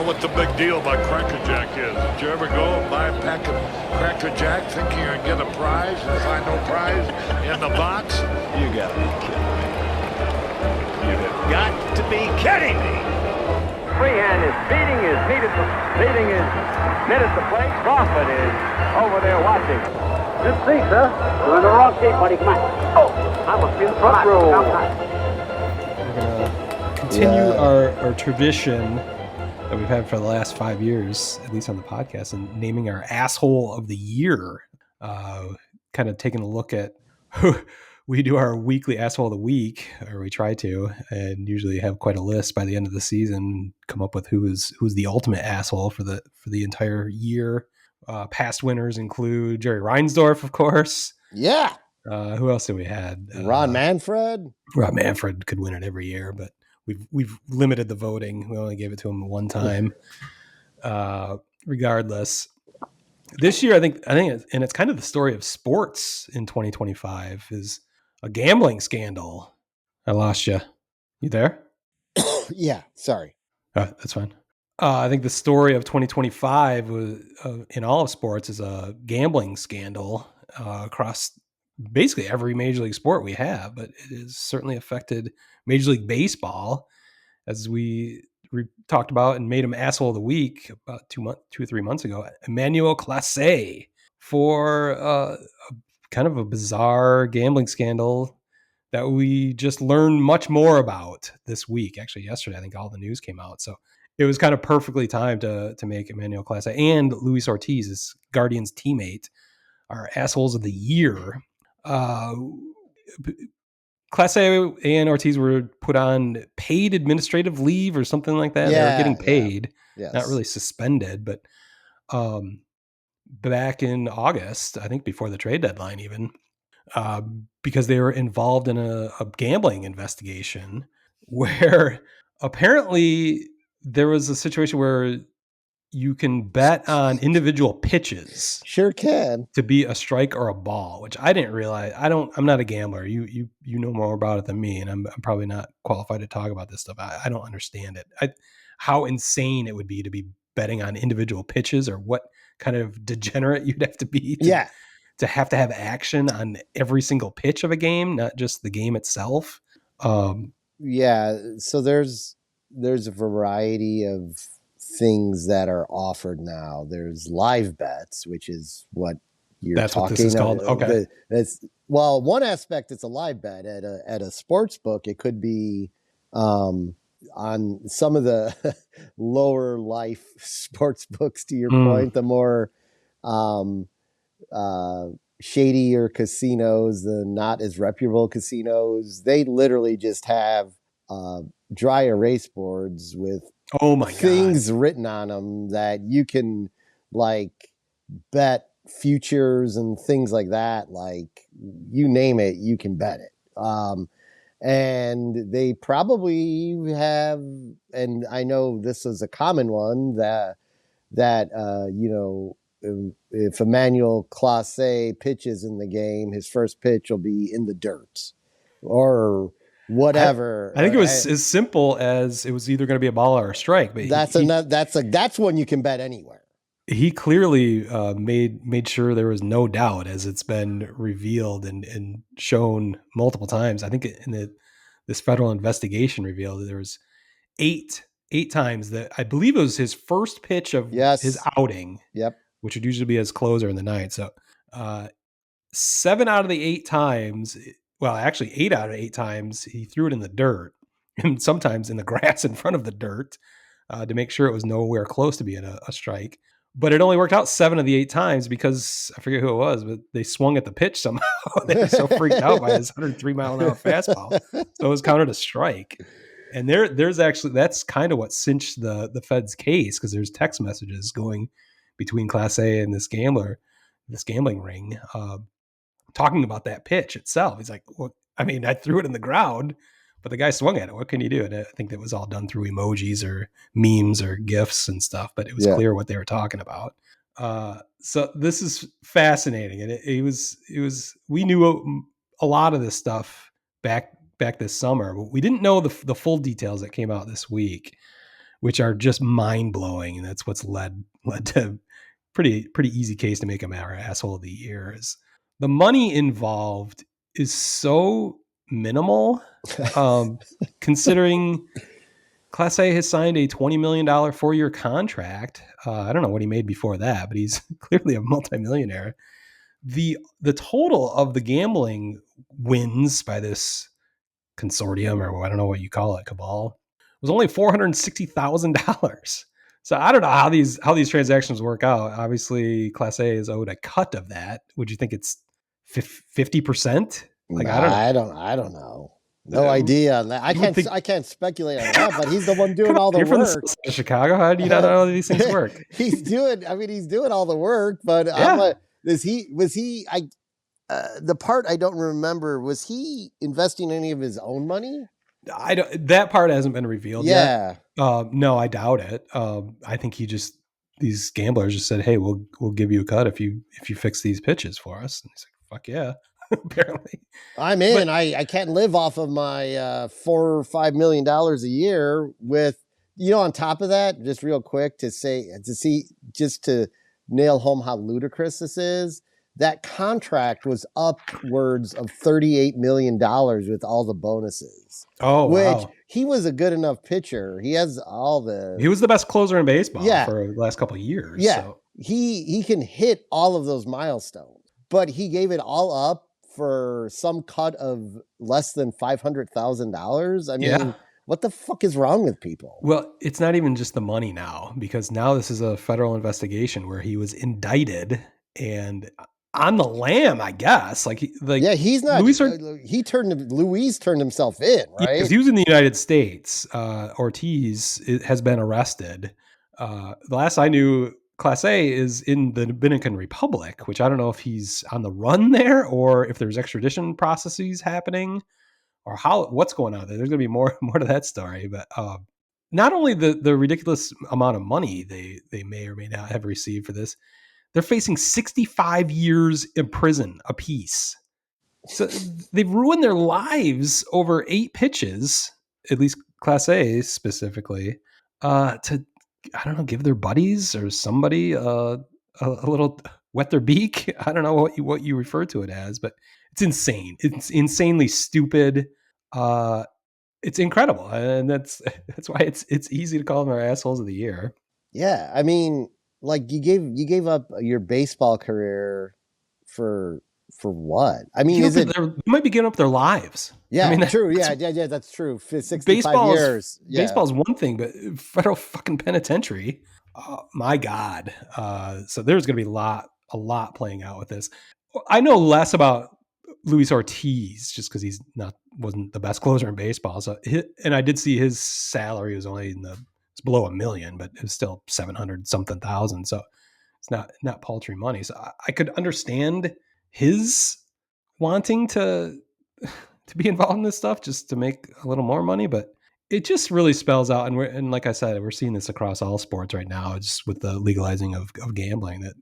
what the big deal about Cracker Jack is. Did you ever go and buy a pack of Cracker Jack thinking you're going to get a prize and find no prize in the box? You got to be kidding me. You have got to be kidding me. Freehand is beating his net at the plate. Crawford is over there watching. Good see, sir. You're in the wrong seat, buddy. Come on. Oh, I must be in the front row. We're going to continue our tradition that we've had for the last 5 years, at least on the podcast, and naming our asshole of the year. Kind of taking a look at we do our weekly asshole of the week, or we try to, and usually have quite a list by the end of the season, come up with who's the ultimate asshole for the entire year. Past winners include Jerry Reinsdorf, of course. Yeah. Who else did we had? Ron Manfred. Ron Manfred could win it every year, but we've limited the voting. We only gave it to him one time. Regardless, this year I think, and it's kind of the story of sports in 2025 is a gambling scandal. I lost you. You there? Yeah. Sorry. That's fine. I think the story of 2025 was, in all of sports is a gambling scandal across basically every Major League sport we have, but it has certainly affected Major League Baseball, as we talked about and made him asshole of the week about 2 or 3 months ago. Emmanuel Clase for a kind of a bizarre gambling scandal that we just learned much more about this week. Actually, yesterday, I think all the news came out. So it was kind of perfectly timed to make Emmanuel Clase and Luis Ortiz, his Guardians teammate, our assholes of the year. Clase and Ortiz were put on paid administrative leave or something like that. Yeah, they were getting paid, Yes. not really suspended, but back in August, I think before the trade deadline even, because they were involved in a gambling investigation where apparently there was a situation where you can bet on individual pitches. Sure can. To be a strike or a ball, which I didn't realize. I'm not a gambler. You know more about it than me, and I'm probably not qualified to talk about this stuff. I don't understand it. How insane it would be to be betting on individual pitches, or what kind of degenerate you'd have to be to have action on every single pitch of a game, not just the game itself. So there's a variety of things that are offered now. There's live bets, which is what you're That's talking what this is called. Okay. One aspect, it's a live bet at a sports book. It could be on some of the lower life sports books, to your point, the more shadier casinos, the not as reputable casinos, they literally just have dry erase boards with things written on them that you can like bet futures and things like that. Like, you name it, you can bet it. And they probably have, and I know this is a common one, that if Emmanuel Clase pitches in the game, his first pitch will be in the dirt or whatever. I think it was as simple as it was either going to be a ball or a strike. But that's one you can bet anywhere. He clearly made sure there was no doubt, as it's been revealed and shown multiple times. I think in this federal investigation revealed that there was eight times that I believe it was his first pitch of his outing. Yep. Which would usually be his closer in the night. So 7 out of the 8 times, well, actually 8 out of 8 times, he threw it in the dirt, and sometimes in the grass in front of the dirt to make sure it was nowhere close to being a strike. But it only worked out 7 of the 8 times because I forget who it was, but they swung at the pitch somehow. They were so freaked out by his 103-mile-an-hour fastball. So it was counted a strike. And there's actually, that's kind of what cinched the Fed's case, because there's text messages going between Clase and this gambling ring, talking about that pitch itself. He's like, well, I mean, I threw it in the ground, but the guy swung at it. What can you do? And I think that was all done through emojis or memes or GIFs and stuff, but it was clear what they were talking about. So this is fascinating. And it was, we knew a lot of this stuff back this summer, but we didn't know the full details that came out this week. which are just mind blowing, and that's what's led to pretty easy case to make him our asshole of the year. Is the money involved is so minimal, considering Clase has signed a $20 million 4-year contract. I don't know what he made before that, but he's clearly a multimillionaire. The total of the gambling wins by this consortium, or I don't know what you call it, cabal, was only $460,000. So I don't know how these transactions work out. Obviously, Clase is owed a cut of that. Would you think it's 50%? Like, I don't know. No idea on that. I can't speculate on that, but he's the one doing all the work. From the Chicago, how do you not know how these things work? he's doing all the work, but the part I don't remember, was he investing any of his own money? That part hasn't been revealed yet. No, I doubt it. I think these gamblers just said, "Hey, we'll give you a cut if you fix these pitches for us." And he's like, "Fuck yeah." Apparently, I'm in. I can't live off of my $4 or $5 million a year with, on top of that, just real quick to nail home how ludicrous this is. That contract was upwards of $38 million with all the bonuses. Oh, which wow. He was a good enough pitcher. He has he was the best closer in baseball for the last couple of years. Yeah. So. He can hit all of those milestones, but he gave it all up for some cut of less than $500,000. I mean, what the fuck is wrong with people? Well, it's not even just the money now, because now this is a federal investigation where he was indicted and on the lam, I guess. He's not. Luis turned himself in, right? Because he was in the United States. Ortiz has been arrested. The last I knew, Clase is in the Dominican Republic, which I don't know if he's on the run there or if there's extradition processes happening or what's going on there. There's going to be more to that story. But not only the ridiculous amount of money they may or may not have received for this, they're facing 65 years in prison apiece. So they've ruined their lives over 8 pitches, at least Clase specifically, to, I don't know, give their buddies or somebody a little wet their beak. I don't know what you refer to it as, but it's insane. It's insanely stupid. It's incredible, and that's why it's easy to call them our assholes of the year. Yeah, I mean, like you gave up your baseball career for what? I mean, they might be giving up their lives. Yeah, I mean, true. Yeah, that's true. 65 years. Baseball's one thing, but federal fucking penitentiary. Oh, my God. So there's going to be a lot playing out with this. I know less about Luis Ortiz just because wasn't the best closer in baseball. So, and I did see his salary was only it's below $1 million, but it was still 700 something thousand. So it's not paltry money. So I could understand his wanting to be involved in this stuff just to make a little more money, but it just really spells out. And like I said, we're seeing this across all sports right now, just with the legalizing of gambling, that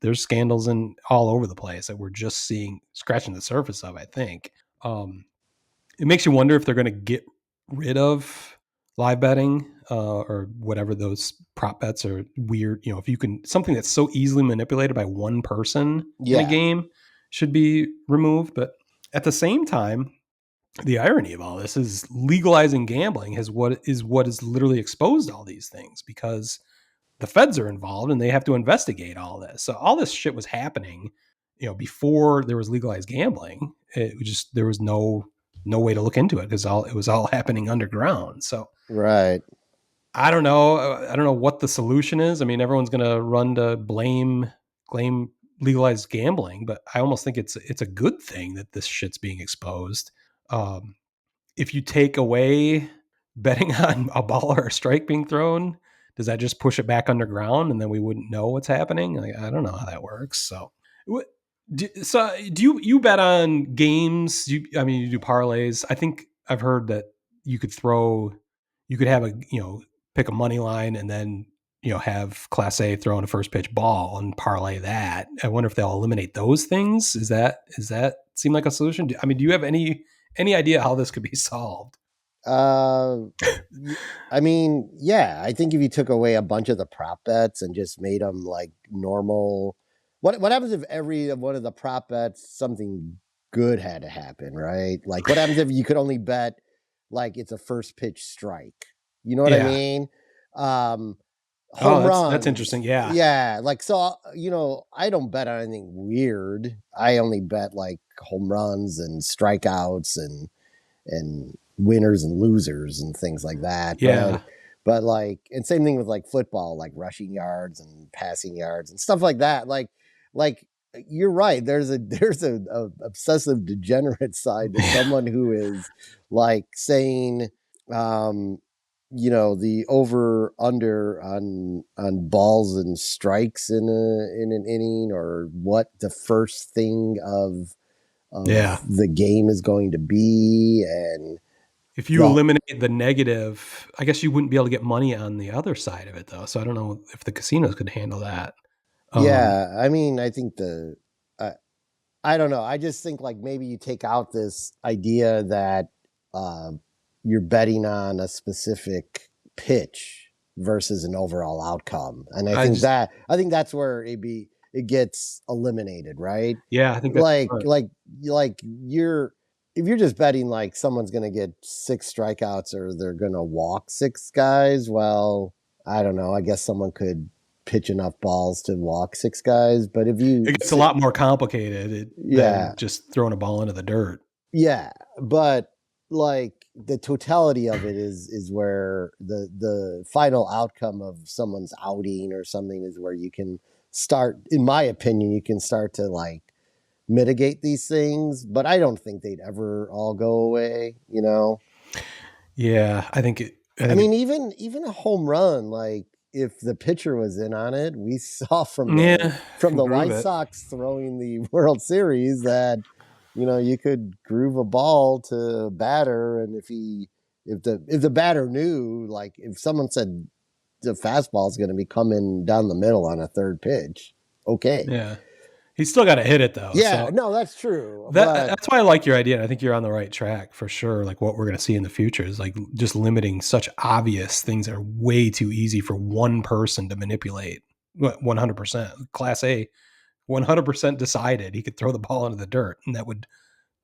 there's scandals all over the place that we're just scratching the surface of, I think. It makes you wonder if they're going to get rid of live betting or whatever those prop bets are weird. If you can, something that's so easily manipulated by one person in a game should be removed. But at the same time, the irony of all this is legalizing gambling is what is literally exposed all these things, because the feds are involved and they have to investigate all this. So all this shit was happening, before there was legalized gambling. There was no way to look into it because it was all happening underground. So right. I don't know what the solution is. I mean, everyone's going to run to blame legalized gambling, but I almost think it's a good thing that this shit's being exposed. If you take away betting on a ball or a strike being thrown, does that just push it back underground and then we wouldn't know what's happening? I don't know how that works. So do you bet on games? You do parlays. I think I've heard that you could have pick a money line and then, have Clase throw in a first pitch ball and parlay that. I wonder if they'll eliminate those things. Does that seem like a solution? Do you have any idea how this could be solved? I mean, yeah, I think if you took away a bunch of the prop bets and just made them like normal, what happens if every one of the prop bets something good had to happen, right? Like, what happens if you could only bet like it's a first pitch strike? You know what I mean? Home runs. That's interesting. Yeah. Yeah. Like, so, I don't bet on anything weird. I only bet like home runs and strikeouts and winners and losers and things like that. Yeah. But like, and same thing with like football, like rushing yards and passing yards and stuff like that. Like you're right. There's a obsessive degenerate side to someone who is like saying, the over under on balls and strikes in an inning, or what the first thing of the game is going to be. And if you eliminate the negative, I guess you wouldn't be able to get money on the other side of it, though. So I don't know if the casinos could handle that. Yeah, I mean, I think I don't know. I just think like maybe you take out this idea that you're betting on a specific pitch versus an overall outcome, and I think that's where it gets eliminated, right? Yeah, I think that's like if you're just betting like someone's going to get 6 strikeouts or they're going to walk 6 guys, well, I don't know. I guess someone could pitch enough balls to walk 6 guys, but it gets a lot more complicated than just throwing a ball into the dirt. Yeah, but like the totality of it is where the final outcome of someone's outing or something is where you can start, in my opinion, you can start to like mitigate these things, but I don't think they'd ever all go away, Yeah, I mean, even a home run, like if the pitcher was in on it, we saw from the White Sox throwing the World Series that you could groove a ball to a batter, and if the batter knew, like if someone said the fastball is going to be coming down the middle on a third pitch, okay. Yeah. He's still got to hit it though. Yeah, so no, that's true. That's why I like your idea. And I think you're on the right track for sure. Like what we're going to see in the future is like just limiting such obvious things that are way too easy for one person to manipulate. 100%. Class A, 100% decided he could throw the ball into the dirt, and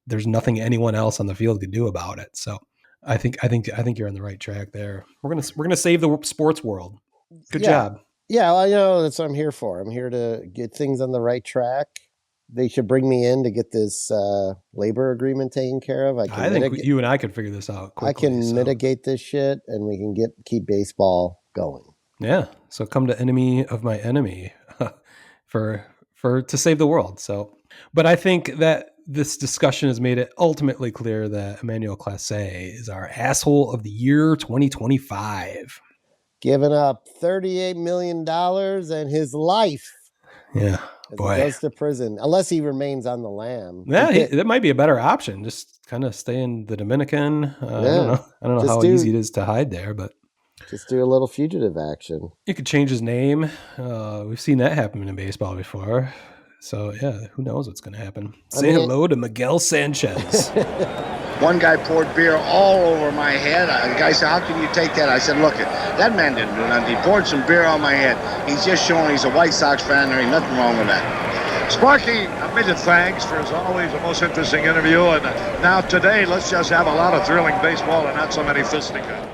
there's nothing anyone else on the field could do about it. So I think you're on the right track there. We're gonna save the sports world. Good job. Yeah, well, that's what I'm here for. I'm here to get things on the right track. They should bring me in to get this labor agreement taken care of. I think you and I can figure this out quickly. I can mitigate this shit, and we can keep baseball going. Yeah. So come to enemy of my enemy for to save the world. So, but I think that this discussion has made it ultimately clear that Emmanuel Clase is our asshole of the year 2025. Giving up $38 million and his life. Yeah, boy. He goes to prison, unless he remains on the lam. Yeah, that might be a better option. Just kind of stay in the Dominican. I don't know how easy it is to hide there, but just do a little fugitive action. You could change his name. We've seen that happen in baseball before. So, yeah, who knows what's going to happen. Say hello to Miguel Sanchez. One guy poured beer all over my head. The guy said, how can you take that? I said, look, that man didn't do nothing. He poured some beer on my head. He's just showing he's a White Sox fan. There ain't nothing wrong with that. Sparky, a million thanks for, as always, the most interesting interview. And now today, let's just have a lot of thrilling baseball and not so many fisticuffs.